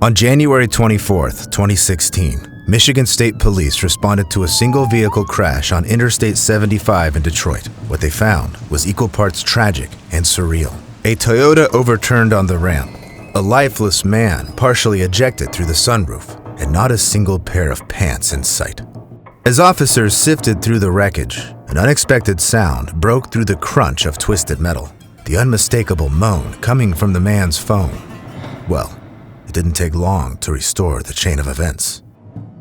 On January 24, 2016, Michigan State Police responded to a single vehicle crash on Interstate 75 in Detroit. What they found was equal parts tragic and surreal. A Toyota overturned on the ramp, a lifeless man partially ejected through the sunroof, and not a single pair of pants in sight. As officers sifted through the wreckage, an unexpected sound broke through the crunch of twisted metal, the unmistakable moan coming from the man's phone. Well, it didn't take long to restore the chain of events.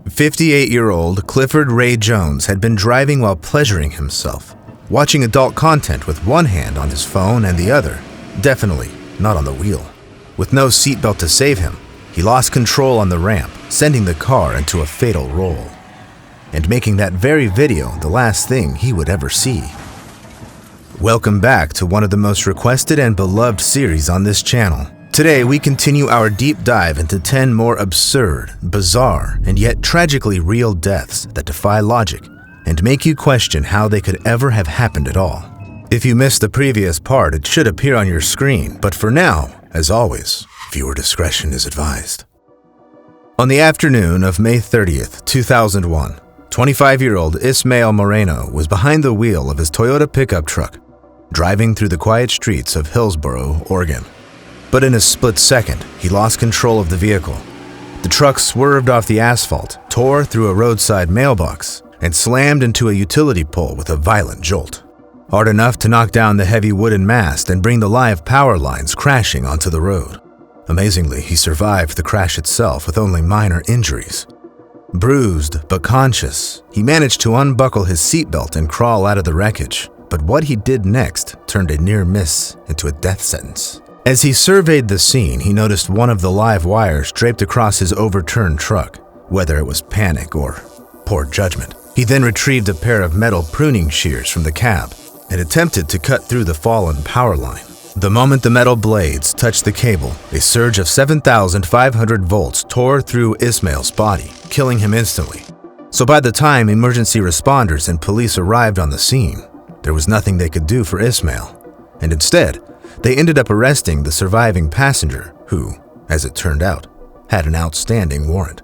58-year-old Clifford Ray Jones had been driving while pleasuring himself, watching adult content with one hand on his phone and the other, definitely not on the wheel. With no seatbelt to save him, he lost control on the ramp, sending the car into a fatal roll, and making that very video the last thing he would ever see. Welcome back to one of the most requested and beloved series on this channel. Today, we continue our deep dive into 10 more absurd, bizarre, and yet tragically real deaths that defy logic and make you question how they could ever have happened at all. If you missed the previous part, it should appear on your screen, but for now, as always, viewer discretion is advised. On the afternoon of May 30th, 2001, 25-year-old Ismael Moreno was behind the wheel of his Toyota pickup truck, driving through the quiet streets of Hillsboro, Oregon. But in a split second, he lost control of the vehicle. The truck swerved off the asphalt, tore through a roadside mailbox, and slammed into a utility pole with a violent jolt. Hard enough to knock down the heavy wooden mast and bring the live power lines crashing onto the road. Amazingly, he survived the crash itself with only minor injuries. Bruised but conscious, he managed to unbuckle his seatbelt and crawl out of the wreckage. But what he did next turned a near miss into a death sentence. As he surveyed the scene, he noticed one of the live wires draped across his overturned truck, whether it was panic or poor judgment. He then retrieved a pair of metal pruning shears from the cab and attempted to cut through the fallen power line. The moment the metal blades touched the cable, a surge of 7,500 volts tore through Ismael's body, killing him instantly. So by the time emergency responders and police arrived on the scene, there was nothing they could do for Ismael, and instead, they ended up arresting the surviving passenger who, as it turned out, had an outstanding warrant.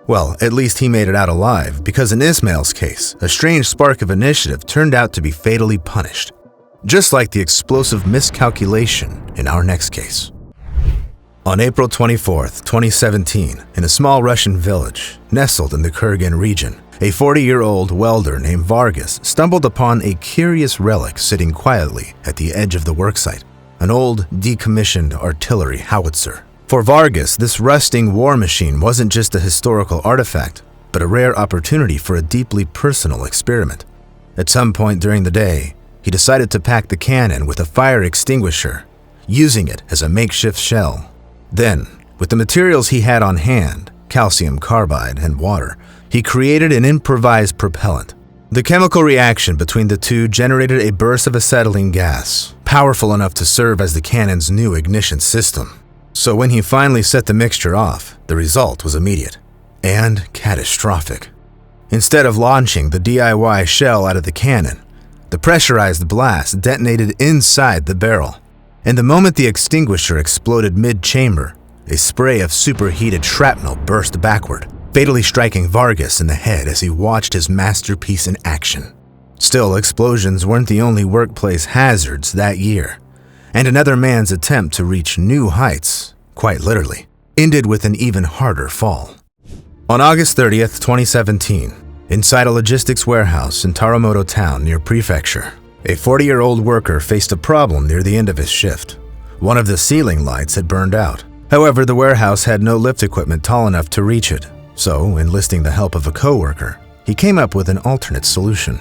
Well, at least he made it out alive because in Ismael's case, a strange spark of initiative turned out to be fatally punished, just like the explosive miscalculation in our next case. On April 24th, 2017, in a small Russian village nestled in the Kurgan region, a 40-year-old welder named Vargas stumbled upon a curious relic sitting quietly at the edge of the worksite. An old, decommissioned artillery howitzer. For Vargas, this rusting war machine wasn't just a historical artifact, but a rare opportunity for a deeply personal experiment. At some point during the day, he decided to pack the cannon with a fire extinguisher, using it as a makeshift shell. Then, with the materials he had on hand, calcium carbide and water, he created an improvised propellant. The chemical reaction between the two generated a burst of acetylene gas, powerful enough to serve as the cannon's new ignition system. So when he finally set the mixture off, the result was immediate and catastrophic. Instead of launching the DIY shell out of the cannon, the pressurized blast detonated inside the barrel. And the moment the extinguisher exploded mid-chamber, a spray of superheated shrapnel burst backward, fatally striking Vargas in the head as he watched his masterpiece in action. Still, explosions weren't the only workplace hazards that year, and another man's attempt to reach new heights, quite literally, ended with an even harder fall. On August 30th, 2017, inside a logistics warehouse in Taramoto Town near Prefecture, a 40-year-old worker faced a problem near the end of his shift. One of the ceiling lights had burned out. However, the warehouse had no lift equipment tall enough to reach it. So, enlisting the help of a coworker, he came up with an alternate solution.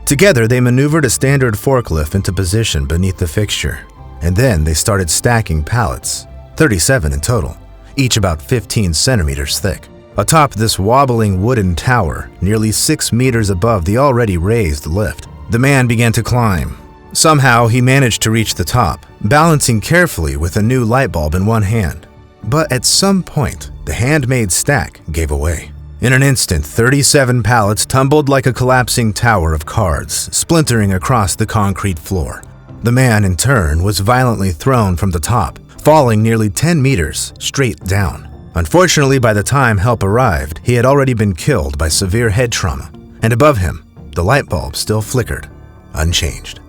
Together, they maneuvered a standard forklift into position beneath the fixture, and then they started stacking pallets, 37 in total, each about 15 centimeters thick, atop this wobbling wooden tower nearly 6 meters above the already raised lift. The man began to climb. Somehow, he managed to reach the top, balancing carefully with a new light bulb in one hand. But at some point, the handmade stack gave away. In an instant, 37 pallets tumbled like a collapsing tower of cards, splintering across the concrete floor. The man, in turn, was violently thrown from the top, falling nearly 10 meters straight down. Unfortunately, by the time help arrived, he had already been killed by severe head trauma, and above him, the light bulb still flickered, unchanged.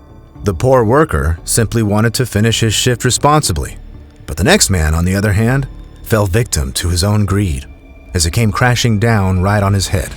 The poor worker simply wanted to finish his shift responsibly, but the next man, on the other hand, fell victim to his own greed as it came crashing down right on his head.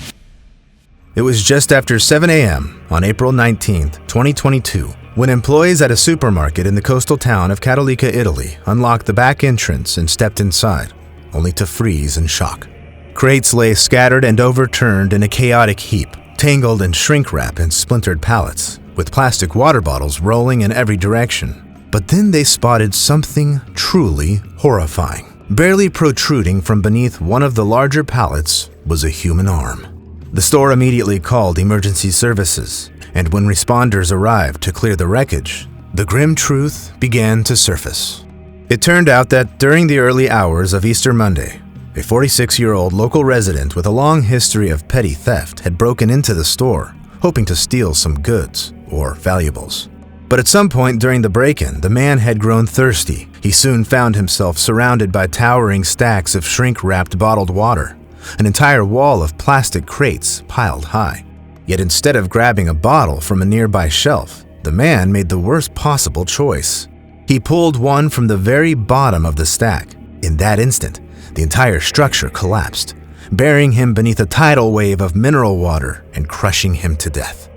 It was just after 7 a.m. on April 19, 2022, when employees at a supermarket in the coastal town of Catolica, Italy, unlocked the back entrance and stepped inside, only to freeze in shock. Crates lay scattered and overturned in a chaotic heap, tangled in shrink wrap and splintered pallets, with plastic water bottles rolling in every direction. But then they spotted something truly horrifying. Barely protruding from beneath one of the larger pallets was a human arm. The store immediately called emergency services, and when responders arrived to clear the wreckage, the grim truth began to surface. It turned out that during the early hours of Easter Monday, a 46-year-old local resident with a long history of petty theft had broken into the store, hoping to steal some goods or valuables. But at some point during the break-in, the man had grown thirsty. He soon found himself surrounded by towering stacks of shrink-wrapped bottled water, an entire wall of plastic crates piled high. Yet instead of grabbing a bottle from a nearby shelf, the man made the worst possible choice. He pulled one from the very bottom of the stack. In that instant, the entire structure collapsed, burying him beneath a tidal wave of mineral water and crushing him to death.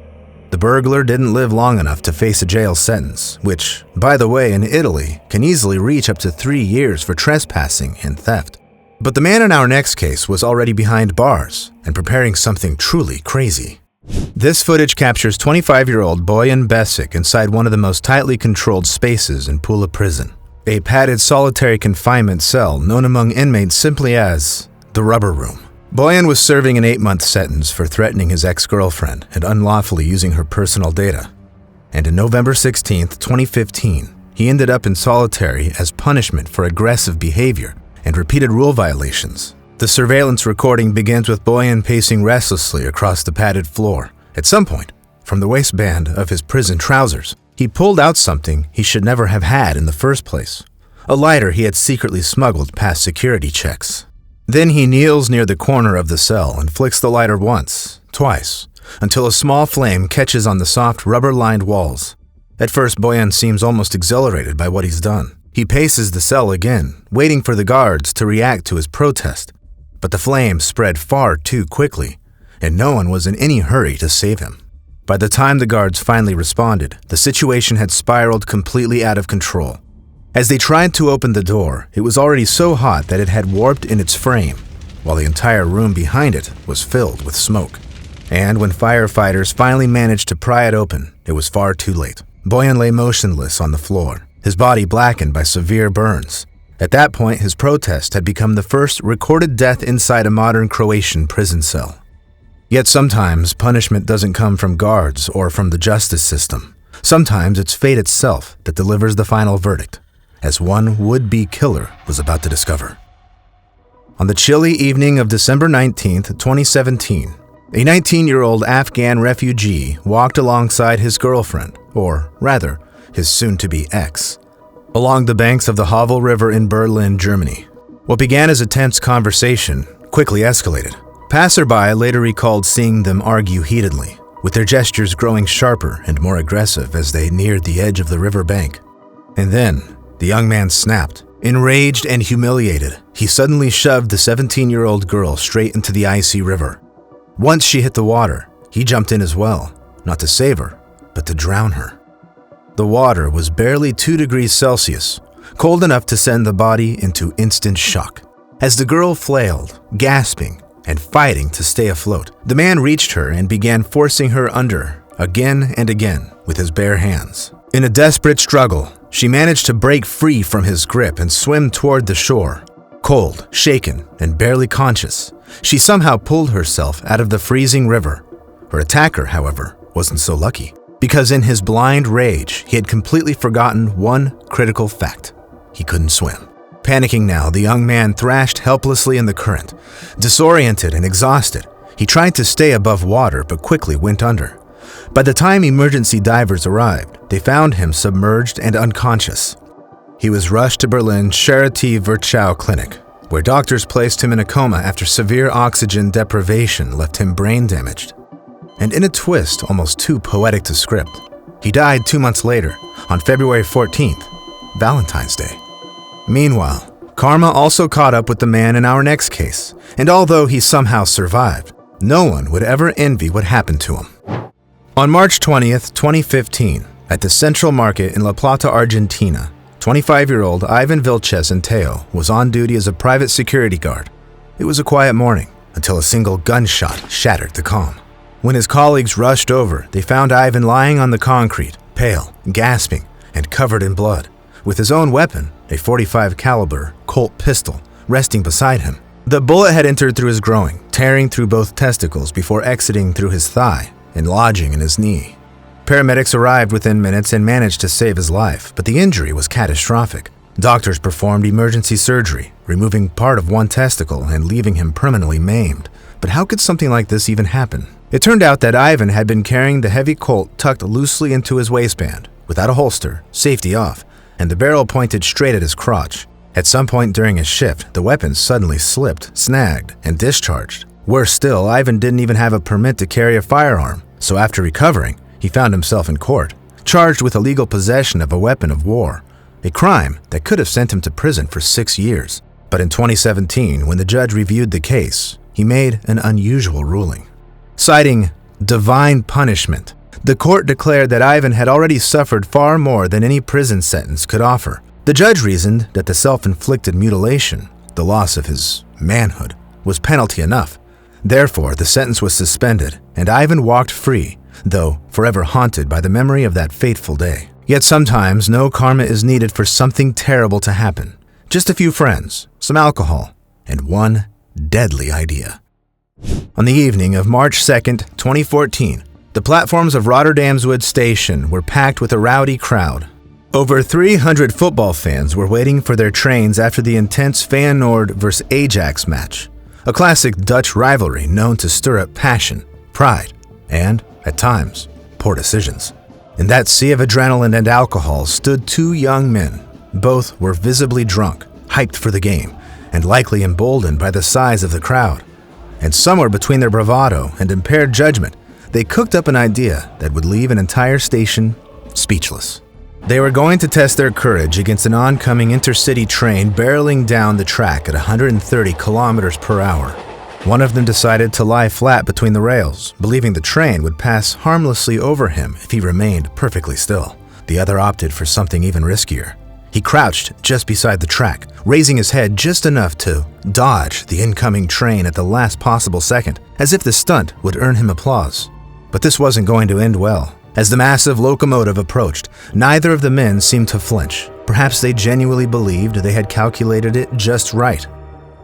The burglar didn't live long enough to face a jail sentence, which, by the way, in Italy, can easily reach up to 3 years for trespassing and theft. But the man in our next case was already behind bars and preparing something truly crazy. This footage captures 25-year-old Bojan Besic inside one of the most tightly controlled spaces in Pula prison, a padded solitary confinement cell known among inmates simply as the rubber room. Bojan was serving an 8-month sentence for threatening his ex-girlfriend and unlawfully using her personal data. And on November 16, 2015, he ended up in solitary as punishment for aggressive behavior and repeated rule violations. The surveillance recording begins with Bojan pacing restlessly across the padded floor. At some point, from the waistband of his prison trousers, he pulled out something he should never have had in the first place, a lighter he had secretly smuggled past security checks. Then he kneels near the corner of the cell and flicks the lighter once, twice, until a small flame catches on the soft rubber-lined walls. At first, Bojan seems almost exhilarated by what he's done. He paces the cell again, waiting for the guards to react to his protest. But the flame spread far too quickly, and no one was in any hurry to save him. By the time the guards finally responded, the situation had spiraled completely out of control. As they tried to open the door, it was already so hot that it had warped in its frame, while the entire room behind it was filled with smoke. And when firefighters finally managed to pry it open, it was far too late. Bojan lay motionless on the floor, his body blackened by severe burns. At that point, his protest had become the first recorded death inside a modern Croatian prison cell. Yet sometimes punishment doesn't come from guards or from the justice system. Sometimes it's fate itself that delivers the final verdict, as one would-be killer was about to discover. On the chilly evening of December 19, 2017, a 19-year-old Afghan refugee walked alongside his girlfriend, or rather, his soon-to-be ex, along the banks of the Havel River in Berlin, Germany. What began as a tense conversation quickly escalated. Passerby later recalled seeing them argue heatedly, with their gestures growing sharper and more aggressive as they neared the edge of the river bank. And then, the young man snapped. Enraged and humiliated, he suddenly shoved the 17-year-old girl straight into the icy river. Once she hit the water, he jumped in as well, not to save her, but to drown her. The water was barely 2 degrees Celsius, cold enough to send the body into instant shock. As the girl flailed, gasping, and fighting to stay afloat, the man reached her and began forcing her under, again and again, with his bare hands. In a desperate struggle, she managed to break free from his grip and swim toward the shore. Cold, shaken, and barely conscious, she somehow pulled herself out of the freezing river. Her attacker, however, wasn't so lucky, because in his blind rage, he had completely forgotten one critical fact. He couldn't swim. Panicking now, the young man thrashed helplessly in the current. Disoriented and exhausted, he tried to stay above water but quickly went under. By the time emergency divers arrived, they found him submerged and unconscious. He was rushed to Berlin's Charité Virchow Clinic, where doctors placed him in a coma after severe oxygen deprivation left him brain damaged. And in a twist almost too poetic to script, he died 2 months later, on February 14th, Valentine's Day. Meanwhile, karma also caught up with the man in our next case, and although he somehow survived, no one would ever envy what happened to him. On March 20th, 2015, at the Central Market in La Plata, Argentina, 25-year-old Ivan Vilches Anteo was on duty as a private security guard. It was a quiet morning until a single gunshot shattered the calm. When his colleagues rushed over, they found Ivan lying on the concrete, pale, gasping, and covered in blood, with his own weapon, a .45 caliber Colt pistol, resting beside him. The bullet had entered through his groin, tearing through both testicles before exiting through his thigh and lodging in his knee. Paramedics arrived within minutes and managed to save his life, but the injury was catastrophic. Doctors performed emergency surgery, removing part of one testicle and leaving him permanently maimed. But how could something like this even happen? It turned out that Ivan had been carrying the heavy Colt tucked loosely into his waistband, without a holster, safety off, and the barrel pointed straight at his crotch. At some point during his shift, the weapon suddenly slipped, snagged, and discharged. Worse still, Ivan didn't even have a permit to carry a firearm, so after recovering, he found himself in court, charged with illegal possession of a weapon of war, a crime that could have sent him to prison for 6 years. But in 2017, when the judge reviewed the case, he made an unusual ruling. Citing divine punishment, the court declared that Ivan had already suffered far more than any prison sentence could offer. The judge reasoned that the self-inflicted mutilation, the loss of his manhood, was penalty enough. Therefore, the sentence was suspended, and Ivan walked free, though forever haunted by the memory of that fateful day. Yet sometimes no karma is needed for something terrible to happen. Just a few friends, some alcohol, and one deadly idea. On the evening of March 2nd, 2014, the platforms of Rotterdam's Wood Station were packed with a rowdy crowd. Over 300 football fans were waiting for their trains after the intense Feyenoord vs. Ajax match, a classic Dutch rivalry known to stir up passion, pride, and, at times, poor decisions. In that sea of adrenaline and alcohol stood two young men. Both were visibly drunk, hyped for the game, and likely emboldened by the size of the crowd. And somewhere between their bravado and impaired judgment, they cooked up an idea that would leave an entire station speechless. They were going to test their courage against an oncoming intercity train barreling down the track at 130 kilometers per hour. One of them decided to lie flat between the rails, believing the train would pass harmlessly over him if he remained perfectly still. The other opted for something even riskier. He crouched just beside the track, raising his head just enough to dodge the incoming train at the last possible second, as if the stunt would earn him applause. But this wasn't going to end well. As the massive locomotive approached, neither of the men seemed to flinch. Perhaps they genuinely believed they had calculated it just right.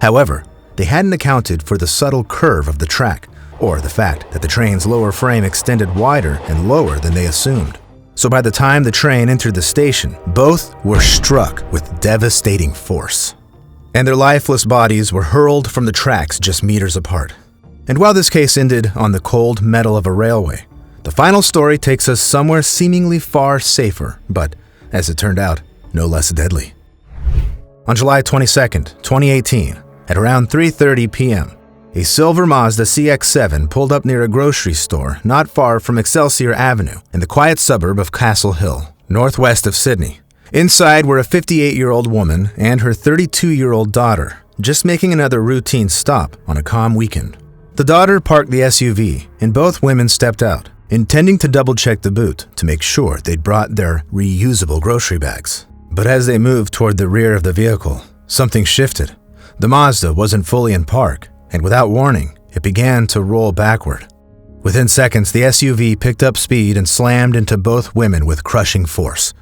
However, they hadn't accounted for the subtle curve of the track, or the fact that the train's lower frame extended wider and lower than they assumed. So by the time the train entered the station, both were struck with devastating force, and their lifeless bodies were hurled from the tracks just meters apart. And while this case ended on the cold metal of a railway, the final story takes us somewhere seemingly far safer, but, as it turned out, no less deadly. On July 22nd, 2018, at around 3:30 p.m., a silver Mazda CX-7 pulled up near a grocery store not far from Excelsior Avenue in the quiet suburb of Castle Hill, northwest of Sydney. Inside were a 58-year-old woman and her 32-year-old daughter, just making another routine stop on a calm weekend. The daughter parked the SUV, and both women stepped out, intending to double-check the boot to make sure they'd brought their reusable grocery bags. But as they moved toward the rear of the vehicle, something shifted. The Mazda wasn't fully in park, and without warning, it began to roll backward. Within seconds, the SUV picked up speed and slammed into both women with crushing force.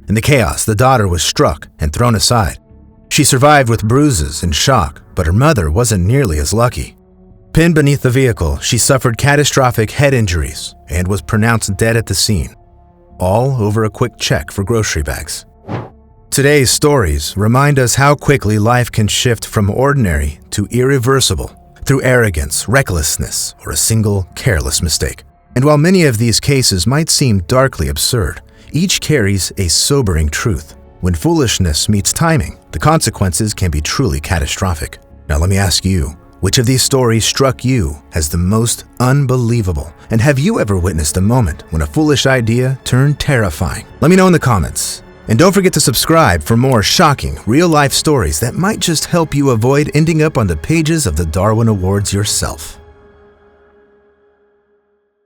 In the chaos, the daughter was struck and thrown aside. She survived with bruises and shock, but her mother wasn't nearly as lucky. Pinned beneath the vehicle, she suffered catastrophic head injuries and was pronounced dead at the scene, all over a quick check for grocery bags. Today's stories remind us how quickly life can shift from ordinary to irreversible through arrogance, recklessness, or a single careless mistake. And while many of these cases might seem darkly absurd, each carries a sobering truth. When foolishness meets timing, the consequences can be truly catastrophic. Now let me ask you, which of these stories struck you as the most unbelievable? And have you ever witnessed a moment when a foolish idea turned terrifying? Let me know in the comments. And don't forget to subscribe for more shocking, real-life stories that might just help you avoid ending up on the pages of the Darwin Awards yourself.